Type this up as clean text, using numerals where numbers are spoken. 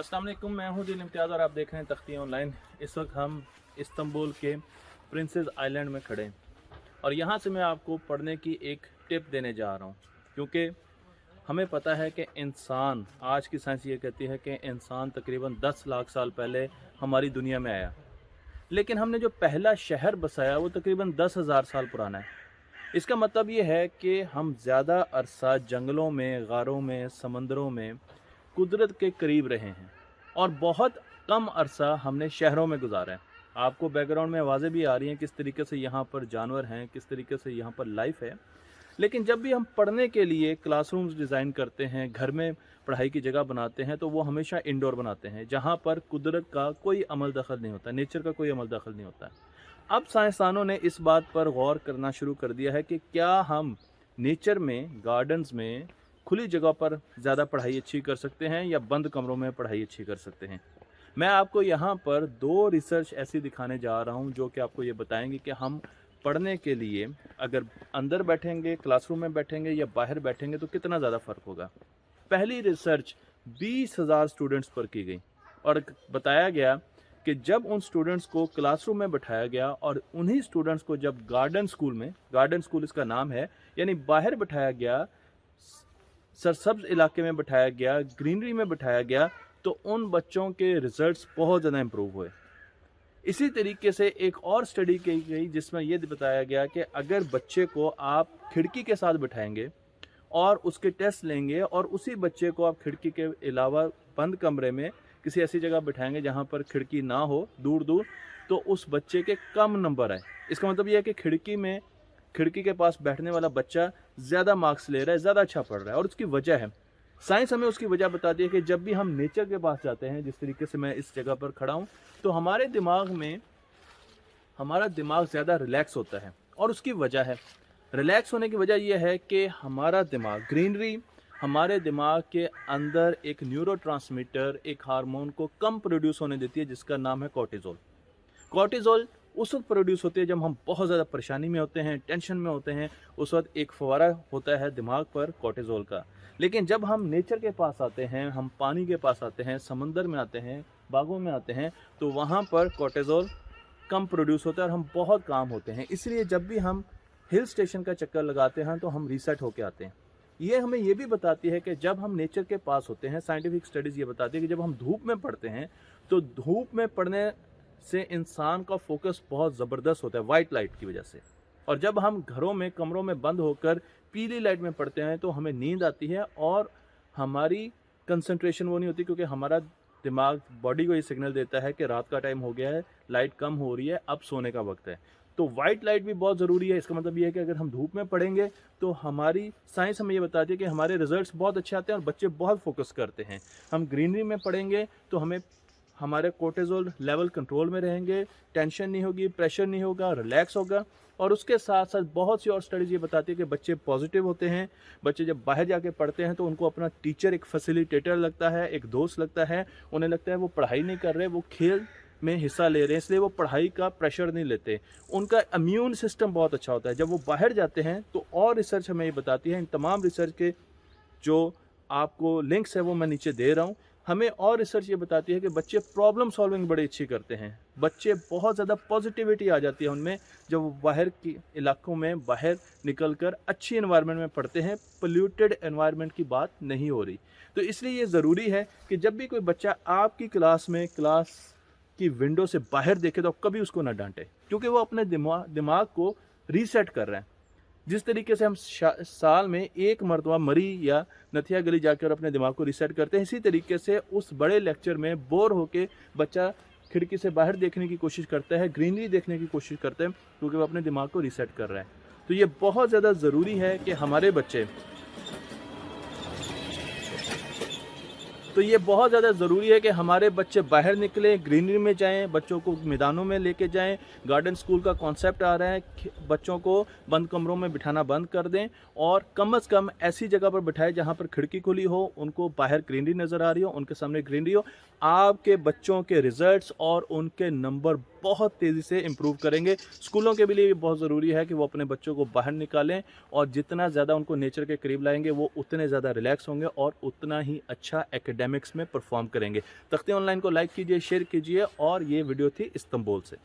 अस्सलाम वालेकुम, मैं हूं दिल इम्तियाज़ और आप देख रहे हैं तख्ती ऑनलाइन। इस वक्त हम इस्तांबुल के प्रिंसेस आइलैंड में खड़े हैं और यहाँ से मैं आपको पढ़ने की एक टिप देने जा रहा हूँ, क्योंकि हमें पता है कि इंसान, आज की साइंस ये कहती है कि इंसान तकरीबन 10 लाख साल पहले हमारी दुनिया में आया, लेकिन हमने जो पहला शहर बसाया वो तकरीबन 10,000 साल पुराना है। इसका मतलब ये है कि हम ज़्यादा अरसा जंगलों में, गारों में, समंदरों में कुदरत के करीब रहे हैं और बहुत कम अरसा हमने शहरों में गुजारा है। आपको बैकग्राउंड में आवाज़ें भी आ रही हैं किस तरीके से यहाँ पर जानवर हैं, किस तरीके से यहाँ पर लाइफ है। लेकिन जब भी हम पढ़ने के लिए क्लासरूम्स डिज़ाइन करते हैं, घर में पढ़ाई की जगह बनाते हैं, तो वो हमेशा इंडोर बनाते हैं जहाँ पर कुदरत का कोई अमल दखल नहीं होता, नेचर का कोई अमल दखल नहीं होता। अब साइंसदानों ने इस बात पर गौर करना शुरू कर दिया है कि क्या हम नेचर में, गार्डन्स में, खुली जगह पर ज़्यादा पढ़ाई अच्छी कर सकते हैं या बंद कमरों में पढ़ाई अच्छी कर सकते हैं। मैं आपको यहाँ पर 2 रिसर्च ऐसी दिखाने जा रहा हूँ जो कि आपको ये बताएंगे कि हम पढ़ने के लिए अगर अंदर बैठेंगे, क्लासरूम में बैठेंगे या बाहर बैठेंगे तो कितना ज़्यादा फ़र्क होगा। पहली रिसर्च 20,000 स्टूडेंट्स पर की गई और बताया गया कि जब उन स्टूडेंट्स को क्लासरूम में बैठाया गया और उन्हीं स्टूडेंट्स को जब गार्डन स्कूल में, गार्डन स्कूल इसका नाम है, यानी बाहर बैठाया गया, सरसब्ज इलाके में बैठाया गया, ग्रीनरी में बैठाया गया, तो उन बच्चों के रिजल्ट्स बहुत ज़्यादा इम्प्रूव हुए। इसी तरीके से एक और स्टडी की गई जिसमें ये बताया गया कि अगर बच्चे को आप खिड़की के साथ बिठाएंगे और उसके टेस्ट लेंगे और उसी बच्चे को आप खिड़की के अलावा बंद कमरे में किसी ऐसी जगह बिठाएंगे जहाँ पर खिड़की ना हो, दूर दूर, तो उस बच्चे के कम नंबर आए। इसका मतलब ये है कि खिड़की के पास बैठने वाला बच्चा ज़्यादा मार्क्स ले रहा है, ज़्यादा अच्छा पढ़ रहा है और उसकी वजह है, साइंस हमें उसकी वजह बताती है कि जब भी हम नेचर के पास जाते हैं, जिस तरीके से मैं इस जगह पर खड़ा हूँ, तो हमारे दिमाग में, हमारा दिमाग ज़्यादा रिलैक्स होता है और उसकी वजह है, रिलैक्स होने की वजह यह है कि हमारा दिमाग, ग्रीनरी हमारे दिमाग के अंदर एक न्यूरोट्रांसमीटर, एक हार्मोन को कम प्रोड्यूस होने देती है जिसका नाम है कॉर्टिजोल। कॉर्टिजोल उस वक्त प्रोड्यूस होती है जब हम बहुत ज़्यादा परेशानी में होते हैं, टेंशन में होते हैं, उस वक्त एक फव्वारा होता है दिमाग पर कॉर्टिजोल का। लेकिन जब हम नेचर के पास आते हैं, हम पानी के पास आते हैं, समंदर में आते हैं, बागों में आते हैं, तो वहाँ पर कॉर्टिजोल कम प्रोड्यूस होता है और हम बहुत काम होते हैं। इसलिए जब भी हम हिल स्टेशन का चक्कर लगाते हैं तो हम रीसेट होके आते हैं। ये हमें ये भी बताती है कि जब हम नेचर के पास होते हैं, साइंटिफिक स्टडीज़ ये बताती है कि जब हम धूप में पढ़ते हैं तो धूप में पढ़ने से इंसान का फोकस बहुत ज़बरदस्त होता है वाइट लाइट की वजह से, और जब हम घरों में, कमरों में बंद होकर पीली लाइट में पढ़ते हैं तो हमें नींद आती है और हमारी कंसंट्रेशन वो नहीं होती, क्योंकि हमारा दिमाग बॉडी को ये सिग्नल देता है कि रात का टाइम हो गया है, लाइट कम हो रही है, अब सोने का वक्त है। तो वाइट लाइट भी बहुत ज़रूरी है। इसका मतलब ये है कि अगर हम धूप में पढ़ेंगे तो हमारी साइंस हमें ये बताती है कि हमारे रिजल्ट्स बहुत अच्छे आते हैं और बच्चे बहुत फोकस करते हैं। हम ग्रीनरी में पढ़ेंगे तो हमारे कोर्टिजोल लेवल कंट्रोल में रहेंगे, टेंशन नहीं होगी, प्रेशर नहीं होगा, रिलैक्स होगा। और उसके साथ साथ बहुत सी और स्टडीज़ ये बताती है कि बच्चे पॉजिटिव होते हैं। बच्चे जब बाहर जाके पढ़ते हैं तो उनको अपना टीचर एक फैसिलिटेटर लगता है, एक दोस्त लगता है। उन्हें लगता है वो पढ़ाई नहीं कर रहे, वो खेल में हिस्सा ले रहे हैं, इसलिए वो पढ़ाई का प्रेशर नहीं लेते। उनका इम्यून सिस्टम बहुत अच्छा होता है जब वो बाहर जाते हैं। तो और रिसर्च हमें ये बताती है, इन तमाम रिसर्च के जो आपको लिंक्स है वो मैं नीचे दे रहा हूँ। हमें और रिसर्च ये बताती है कि बच्चे प्रॉब्लम सॉल्विंग बड़ी अच्छी करते हैं, बच्चे बहुत ज़्यादा पॉजिटिविटी आ जाती है उनमें जब वो बाहर के इलाकों में बाहर निकलकर अच्छी एनवायरनमेंट में पढ़ते हैं। पोल्यूटेड एनवायरनमेंट की बात नहीं हो रही। तो इसलिए ये ज़रूरी है कि जब भी कोई बच्चा आपकी क्लास में, क्लास की विंडो से बाहर देखे तो कभी उसको ना डांटे, क्योंकि वो अपने दिमाग को रीसेट कर रहे हैं। जिस तरीके से हम साल में एक मरतबा मरी या नथिया गली जाकर अपने दिमाग को रीसेट करते हैं, इसी तरीके से उस बड़े लेक्चर में बोर होके बच्चा खिड़की से बाहर देखने की कोशिश करता है, ग्रीनरी देखने की कोशिश करता है, क्योंकि वो अपने दिमाग को रीसेट कर रहा है। तो ये बहुत ज़्यादा ज़रूरी है कि हमारे बच्चे, बाहर निकलें, ग्रीनरी में जाएं, बच्चों को मैदानों में लेके जाएं। गार्डन स्कूल का कॉन्सेप्ट आ रहा है, बच्चों को बंद कमरों में बिठाना बंद कर दें और कम से कम ऐसी जगह पर बिठाएं जहां पर खिड़की खुली हो, उनको बाहर ग्रीनरी नज़र आ रही हो, उनके सामने ग्रीनरी हो। आपके बच्चों के रिजल्ट्स और उनके नंबर बहुत तेज़ी से इम्प्रूव करेंगे। स्कूलों के लिए भी बहुत ज़रूरी है कि वो अपने बच्चों को बाहर निकालें और जितना ज़्यादा उनको नेचर के करीब लाएंगे वो उतने ज़्यादा रिलैक्स होंगे और उतना ही अच्छा एकेडमिक्स में परफॉर्म करेंगे। तख्ती ऑनलाइन को लाइक कीजिए, शेयर कीजिए और ये वीडियो थी इस्तांबुल से।